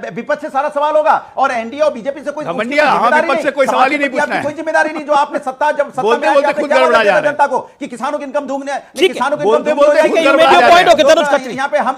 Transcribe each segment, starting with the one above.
विपक्ष से सारा सवाल होगा और एनडीए और बीजेपी से कोई विपक्ष से कोई सवाल ही नहीं पूछना है। कोई जिम्मेदारी नहीं जो आपने सत्ता जब सत्ता बोलते बोलते खुद गड़बड़ा जा रहा है जनता को कि किसानों की इनकम दूंगा किसानों की बोलते बोलते यहाँ पे हम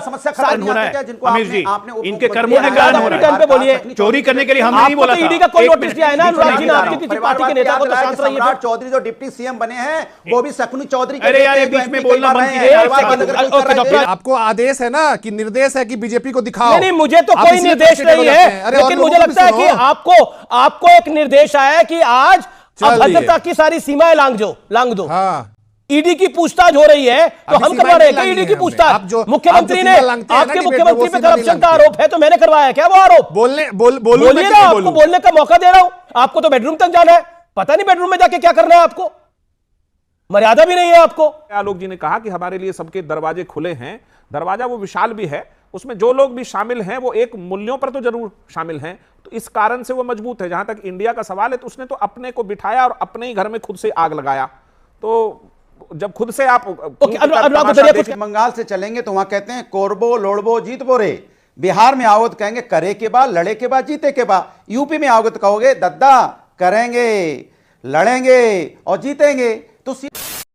समस्या खत्म हो रहा है जिनको अमीर जी इनके कर्मों के कारण हो रहा है। बोलिए चोरी करने के लिए हमने नहीं बोला ईडी का कोई नोटिस दिया है ना अनुराग जी ने आपकी किसी पार्टी के नेता को तो शांत रहिए। सम्राट चौधरी जो डिप्टी सीएम बने हैं वो भी शकुनी चौधरी अरे यार ये बीच में बोलना बंद कीजिए। आपको आदेश है ना कि निर्देश है कि बीजेपी को दिखाओ। नहीं मुझे तो कोई निर्देश नहीं है, लेकिन मुझे लगता है कि आपको एक निर्देश आया है कि आज अभद्रता की सारी सीमाएं लांग दो। ईडी की पूछताछ हो रही है तो हम करवा रहे हैं ईडी की पूछताछ। मुख्यमंत्री ने आपके मुख्यमंत्री पे करप्शन का आरोप है तो मैंने करवाया क्या वो आरोप? बोलिए ना, आपको बोलने का मौका दे रहा हूं। आपको तो बेडरूम तक जाना है, पता नहीं बेडरूम में जाके क्या करना है आपको, मर्यादा भी नहीं है आपको। आलोक जी ने कहा कि हमारे लिए सबके दरवाजे खुले हैं, दरवाजा वो विशाल भी है, उसमें जो लोग भी शामिल हैं वो एक मूल्यों पर तो जरूर शामिल हैं, तो इस कारण से वो मजबूत है। जहां तक इंडिया का सवाल है तो उसने तो अपने को बिठाया और अपने ही घर में खुद से आग लगाया। तो जब खुद से आप बंगाल से चलेंगे तो वहां कहते हैं कोरबो लोड़बो जीतबो रे, बिहार में आओगे तो कहेंगे करे के बाद लड़े के बाद जीते के बाद, यूपी में आओगे तो कहोगे दद्दा करेंगे लड़ेंगे और जीतेंगे। तो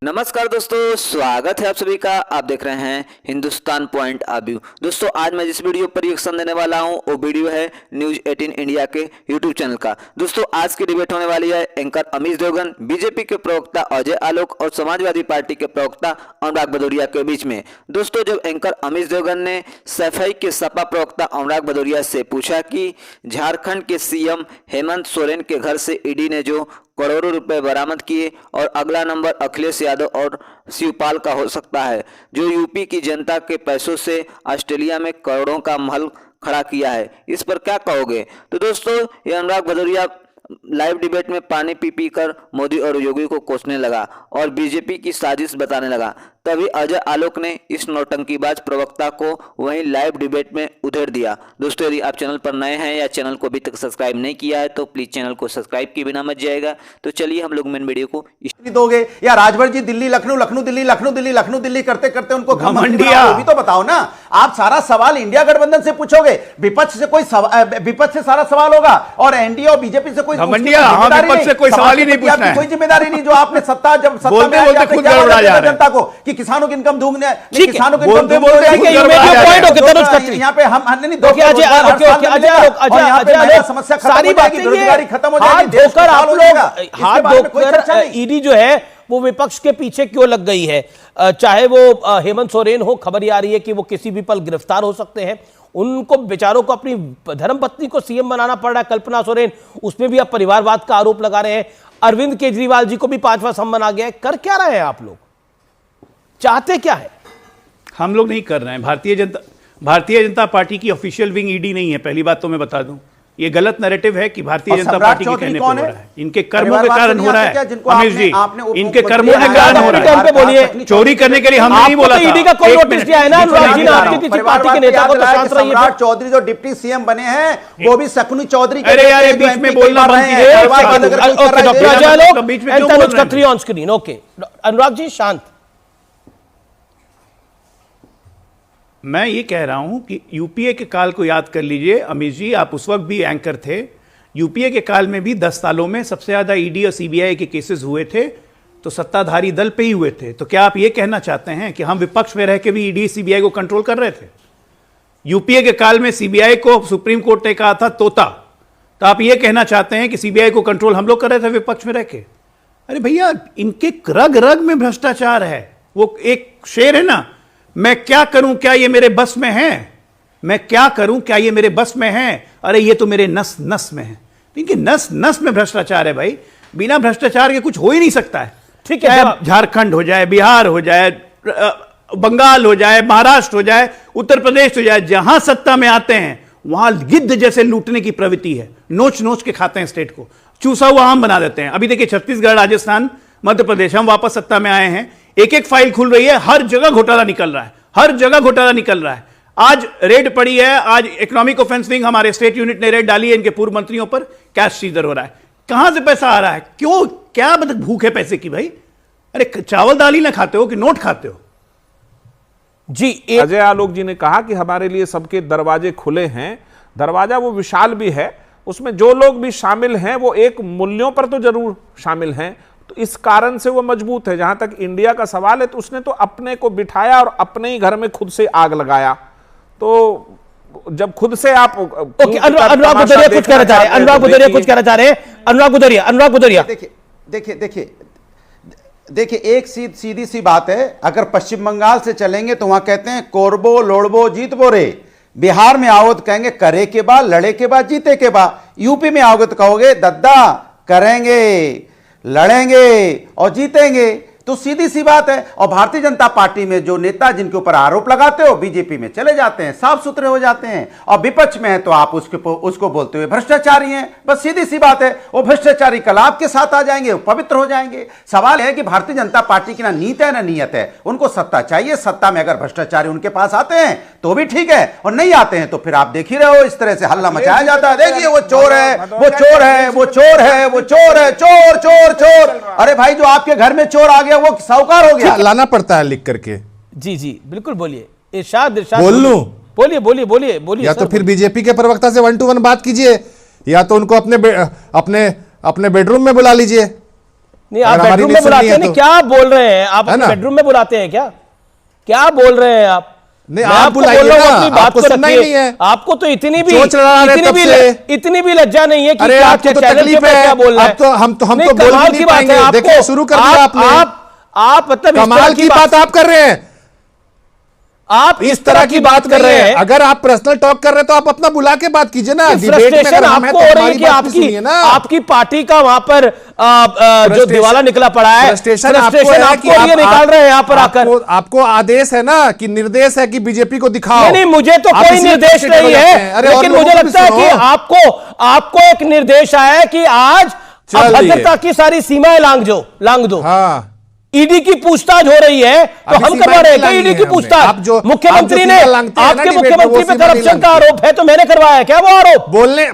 नमस्कार दोस्तों, स्वागत है आप सभी का। आप देख रहे हैं हिंदुस्तान पॉइंट ऑफ व्यू। दोस्तों आज मैं जिस वीडियो पर रिएक्शन देने वाला हूं वो वीडियो है न्यूज 18 इंडिया के यूट्यूब चैनल का। दोस्तों आज की डिबेट होने वाली है एंकर अमीश देवगन, बीजेपी के प्रवक्ता अजय आलोक और समाजवादी पार्टी के प्रवक्ता अनुराग भदौरिया के बीच में। दोस्तों जब एंकर अमीश देवगन ने सफाई के सपा प्रवक्ता अनुराग भदौरिया से पूछा कि झारखंड के सीएम हेमंत सोरेन के घर से ईडी ने जो करोड़ों रुपए बरामद किए और अगला नंबर अखिलेश यादव और शिवपाल का हो सकता है, जो यूपी की जनता के पैसों से ऑस्ट्रेलिया में करोड़ों का महल खड़ा किया है, इस पर क्या कहोगे? तो दोस्तों ये अनुराग भदौरिया लाइव डिबेट में पानी पी कर मोदी और योगी को कोसने लगा और बीजेपी की साजिश बताने लगा। तभी अजय आलोक ने इस नौटंकीबाज प्रवक्ता को वहीं लाइव डिबेट में उधेड़ दिया। दोस्तों यदि आप चैनल पर नए हैं या चैनल को अभी तक सब्सक्राइब नहीं किया है तो प्लीज चैनल को सब्सक्राइब किए बिना मत जाएगा। तो चलिए हम लोग मेन वीडियो को दोगे या राजभर जी दिल्ली लखनऊ लखनऊ दिल्ली लखनऊ दिल्ली लखनऊ दिल्ली करते करते उनको भी तो बताओ ना। आप सारा सवाल इंडिया गठबंधन से पूछोगे, विपक्ष से सारा सवाल होगा और एनडीए और बीजेपी से कोई सवाल ही नहीं पूछना है। कोई जिम्मेदारी नहीं जो आपने सत्ता जब सत्ता में आए खुद गड़बड़ा जा रहा है जनता को कि किसानों की इनकम दूंगा किसानों की इनकम यहाँ पे हम नहीं समस्या सारी बातें बेरोजगारी खत्म हो जाएगी। हाथ धोकर ईडी जो है वो विपक्ष के पीछे क्यों लग गई है? चाहे वो हेमंत सोरेन हो, खबर आ रही है कि वो किसी भी पल गिरफ्तार हो सकते हैं। उनको बेचारों को अपनी धर्मपत्नी को सीएम बनाना पड़ रहा है, कल्पना सोरेन, उसमें भी आप परिवारवाद का आरोप लगा रहे हैं। अरविंद केजरीवाल जी को भी 5वां सम्मान आ गया है। कर क्या रहे हैं आप लोग? चाहते क्या है? हम लोग नहीं कर रहे हैं। भारतीय जनता पार्टी की ऑफिशियल विंग ईडी नहीं है। पहली बात तो मैं बता दूं, ये गलत नैरेटिव है कि भारतीय जनता पार्टी के कहने पर हो रहा है। इनके कर्मों के कारण हो रहा है अमीश जी, इनके कर्मों के कारण हो रहा है। बोलिए चोरी करने के लिए हमने नहीं बोला था। ईडी का कोई नोटिस दिया है ना अनुराग जी ने आपकी किसी पार्टी के नेता को तो शांत रहिए। सम्राट चौधरी जो डिप्टी सीएम बने हैं वो भी शकुनी चौधरी अरे यार ये बीच में बोलना बंद कीजिए। Doctor Ajay Alok and Tanuj Khatri on screen. Okay Anurag ji शांत। मैं ये कह रहा हूं कि यूपीए के काल को याद कर लीजिए अमीश जी, आप उस वक्त भी एंकर थे। यूपीए के काल में भी 10 सालों में सबसे ज्यादा ईडी और सीबीआई के केसेस हुए थे तो सत्ताधारी दल पे ही हुए थे। तो क्या आप ये कहना चाहते हैं कि हम विपक्ष में रह के भी ईडी सीबीआई को कंट्रोल कर रहे थे? यूपीए के काल में सीबीआई को सुप्रीम कोर्ट ने कहा था तोता, तो आप ये कहना चाहते हैं कि सीबीआई को कंट्रोल हम लोग कर रहे थे विपक्ष में रह के? अरे भैया इनके रग रग में भ्रष्टाचार है। वो एक शेर है ना, मैं क्या करूं क्या ये मेरे बस में है, मैं क्या करूं क्या ये मेरे बस में है, अरे ये तो मेरे नस नस में है। इनके नस नस में भ्रष्टाचार है भाई, बिना भ्रष्टाचार के कुछ हो ही नहीं सकता है। ठीक है, झारखंड हो जाए, बिहार हो जाए, बंगाल हो जाए, महाराष्ट्र हो जाए, उत्तर प्रदेश हो जाए, जहां सत्ता में आते हैं वहां गिद्ध जैसे लूटने की प्रवृत्ति है। नोच नोच के खाते हैं स्टेट को, चूसा हुआ आम बना देते हैं। अभी देखिए छत्तीसगढ़, राजस्थान, मध्य प्रदेश, हम वापस सत्ता में आए हैं, एक एक फाइल खुल रही है, हर जगह घोटाला निकल रहा है, हर जगह घोटाला निकल रहा है। आज रेड पड़ी है, आज इकोनॉमिक ऑफेंस विंग हमारे स्टेट यूनिट ने रेड डाली है इनके पूर्व मंत्रियों पर, कैश सीजर हो रहा है। कहां से पैसा आ रहा है? क्यों, क्या मतलब भूख है पैसे की भाई? अरे चावल दाल ही ना खाते हो कि नोट खाते हो? जी अजय आलोक जी ने कहा कि हमारे लिए सबके दरवाजे खुले हैं। दरवाजा वो विशाल भी है, उसमें जो लोग भी शामिल हैं वो एक मूल्यों पर तो जरूर शामिल हैं, तो इस कारण से वो मजबूत है। जहां तक इंडिया का सवाल है तो उसने तो अपने को बिठाया और अपने ही घर में खुद से आग लगाया। तो जब खुद से आप अनुराग गुदरिया कुछ कहना चाह रहे हैं, अनुराग गुदरिया कुछ कहना चाह रहे हैं, अनुराग गुदरिया देखिए एक सीधी सी बात है। अगर पश्चिम बंगाल से चलेंगे तो वहां कहते हैं कोरबो लोड़बो जीतबो रे। बिहार में आओगे तो कहेंगे करे के बाद, लड़े के बाद, जीते के बाद। यूपी में आओगे तो कहोगे दद्दा करेंगे, लड़ेंगे और जीतेंगे। तो सीधी सी बात है। और भारतीय जनता पार्टी में जो नेता जिनके ऊपर आरोप लगाते हो बीजेपी में चले जाते हैं, साफ सुथरे हो जाते हैं। और विपक्ष में है तो आप उसको बोलते हुए भ्रष्टाचारी हैं। बस सीधी सी बात है। वो भ्रष्टाचारी कल आपके साथ आ जाएंगे, वो पवित्र हो जाएंगे। सवाल है कि भारतीय जनता पार्टी की ना नीत है ना नियत है। उनको सत्ता चाहिए। सत्ता में अगर भ्रष्टाचारी उनके पास आते हैं तो भी ठीक है, और नहीं आते हैं तो फिर आप देख ही रहे हो इस तरह से हल्ला मचाया जाता है। देखिए वो चोर है, वो चोर है, वो चोर है, वो चोर है, चोर चोर चोर। अरे भाई जो आपके घर में चोर आ गया वो साहूकार हो गया। लाना पड़ता है लिख करके। जी बिल्कुल बोलिए। इरशाद बोल लूं? बोलिए या तो फिर बीजेपी के प्रवक्ता से 1 to 1 बात कीजिए, या तो उनको अपने बेडरूम में बुला लीजिए। नहीं, आप बेडरूम में बुलाते हैं? नहीं, क्या बोल रहे हैं आप? अपने बेडरूम में बुलाते हैं क्या बोल रहे हैं आप? नहीं, आप बुलाइए ना, आपको सुनना ही नहीं है। आपको तो इतनी भी लज्जा नहीं है कि अरे आपको तो तकलीफ है। क्या बोल रहे हैं? हम तो बोल नहीं पाएंगे। देखिए शुरू कर दिया आपने। आप मतलब कमाल की बात आप कर रहे हैं। आप इस तरह की बात कर रहे हैं। अगर आप पर्सनल टॉक कर रहे हैं तो आप अपना बुला के बात कीजिए ना। डिबेट में अगर हम हैं तो हमारी बात सुनिए ना। आपकी पार्टी का वहां पर जो दिवाला निकला पड़ा है, फ्रस्ट्रेशन आपको निकाल रहे हैं यहाँ पर आकर। आपको आदेश है ना कि निर्देश है कि बीजेपी को दिखाओ। नहीं, मुझे तो कोई निर्देश नहीं है, लेकिन मुझे लगता है कि आपको एक निर्देश आया है कि आज भद्रता की सारी सीमाएं लांग दो। हाँ, ईडी की पूछताछ हो रही है तो हम करवा रहे हैं ईडी की पूछताछ। मुख्यमंत्री ने, आपके मुख्यमंत्री पे करप्शन का आरोप है तो मैंने करवाया क्या वो आरोप? बोलिए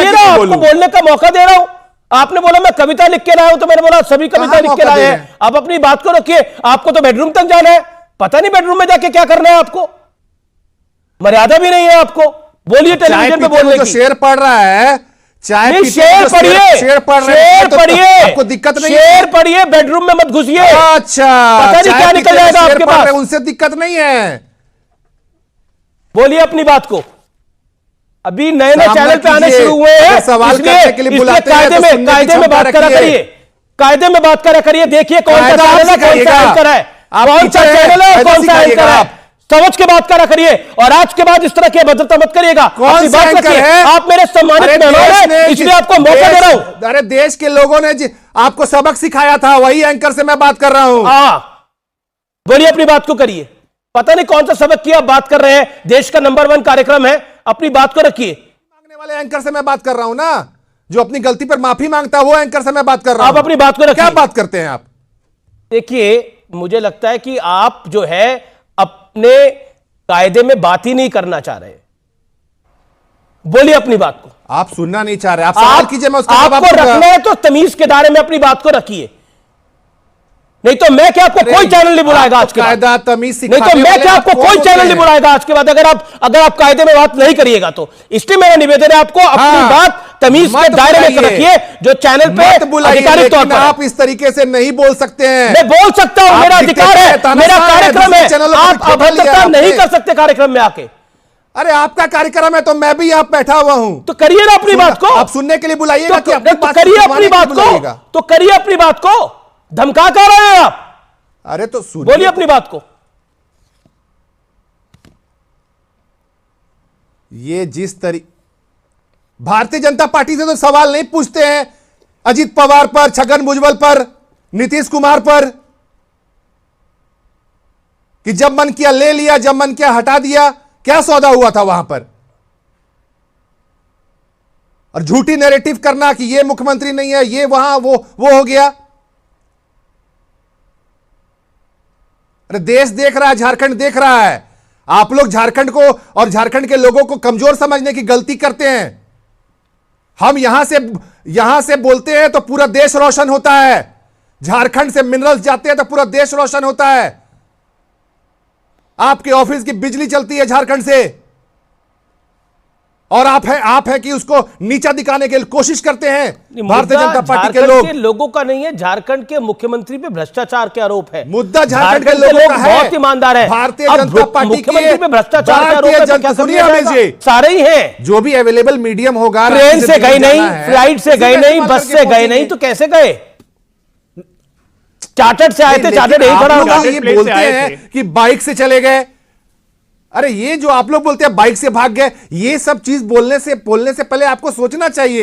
ना, आपको बोलने का मौका दे रहा हूं। आपने बोला मैं कविता लिख के लाया हूं तो मैंने बोला सभी कविता लिख के लाए हैं। आप अपनी बात को रखिए। आपको तो बेडरूम तक जाना है, पता नहीं बेडरूम में जाके क्या करना है आपको। मर्यादा भी नहीं है आपको। बोलिए टेलीविजन पे बोलने की। शेर पढ़ रहा है, शेर पढ़िए, आपको दिक्कत नहीं? शेर पढ़िए, बेडरूम में मत घुसिए। अच्छा, पता नहीं क्या निकल जाएगा आपके पास। उनसे दिक्कत नहीं है। बोलिए अपनी बात को। अभी नए चैनल पे आने शुरू हुए हैं, सवाल करने के लिए बुलाते हैं तो कायदे में बात करा करिए। कायदे में बात करा करिए। देखिए कौन सा चैनल है, कौन सा एंकर है, कौन सा चैनल है, कौन सा एंकर है। समझ के बात करा करिए। और आज के बाद इस तरह की अभद्रता मत करिएगा। कौन सा एंकर है? आप मेरे सम्मानित मेहमान हैं, इसलिए आपको मौका दे रहा हूं। अरे देश के लोगों ने आपको सबक सिखाया था, वही एंकर से मैं बात कर रहा हूं। बोलिए अपनी बात को करिए। पता नहीं कौन सा सबक किया बात कर रहे हैं। देश का नंबर 1 कार्यक्रम है, अपनी बात को रखिए। मांगने वाले एंकर से मैं बात कर रहा हूं ना, जो अपनी गलती पर माफी मांगता है वो एंकर से मैं बात कर रहा हूं। आप अपनी बात को रखिए। क्या बात करते हैं आप? देखिए मुझे लगता है कि आप जो है अपने कायदे में बात ही नहीं करना चाह रहे। बोलिए अपनी बात को। आप सुनना नहीं चाह रहे, आप सवाल कीजिए, मैं उसका जवाब आपको रखना है तो तमीज के दायरे में अपनी बात को रखिए। नहीं तो मैं क्या आपको कोई चैनल नहीं बुलाएगा आज के बाद। कायदा तमीज नहीं तो मैं क्या आपको कोई चैनल नहीं बुलाएगा आज के बाद अगर आप कायदे में बात नहीं करिएगा तो। इसलिए मेरा निवेदन है आपको अपनी बात तमीज के दायरे में रखिए। जो चैनल पे आधिकारिक तौर पर आप इस तरीके से नहीं बोल सकते हैं। मैं बोल सकता हूं, मेरा अधिकार है, मेरा कार्यक्रम है। आप अभद्रता नहीं कर सकते कार्यक्रम में आके। अरे आपका कार्यक्रम है तो मैं भी यहाँ बैठा हुआ हूं, तो करिए ना अपनी बात को। आप सुनने के लिए बुलाइएगा कि करिए अपनी बात को, तो करिए अपनी बात को। धमका कर रहे हैं आप? अरे तो बोलिए अपनी बात को। ये जिस तरीके भारतीय जनता पार्टी से तो सवाल नहीं पूछते हैं, अजीत पवार पर, छगन भुजबल पर, नीतीश कुमार पर, कि जब मन किया ले लिया, जब मन किया हटा दिया। क्या सौदा हुआ था वहां पर? और झूठी नैरेटिव करना कि ये मुख्यमंत्री नहीं है, ये वहां वो हो गया। अरे देश देख रहा है, झारखंड देख रहा है। आप लोग झारखंड को और झारखंड के लोगों को कमजोर समझने की गलती करते हैं। हम यहां से बोलते हैं तो पूरा देश रोशन होता है। झारखंड से मिनरल्स जाते हैं तो पूरा देश रोशन होता है। आपके ऑफिस की बिजली चलती है झारखंड से, और आप है कि उसको नीचा दिखाने की कोशिश करते हैं भारतीय जनता पार्टी के लोग। लोगों का नहीं है, झारखंड के मुख्यमंत्री पे भ्रष्टाचार के आरोप है। मुद्दा झारखंड के लोगों का है, बहुत ईमानदार है। भारतीय जनता पार्टी मुख्यमंत्री पे भ्रष्टाचार के आरोप है, तो क्या सुनिए, सारे ही हैं। जो भी अवेलेबल मीडियम होगा, ट्रेन से गए नहीं, फ्लाइट से गए नहीं, बस से गए नहीं, तो कैसे गए? चार्टर्ड से आए थे, चार्टर्ड यही खड़ा होगा। ये बोलते हैं कि बाइक से चले गए। अरे ये जो आप लोग बोलते हैं बाइक से भाग गए, ये सब चीज बोलने से पहले आपको सोचना चाहिए।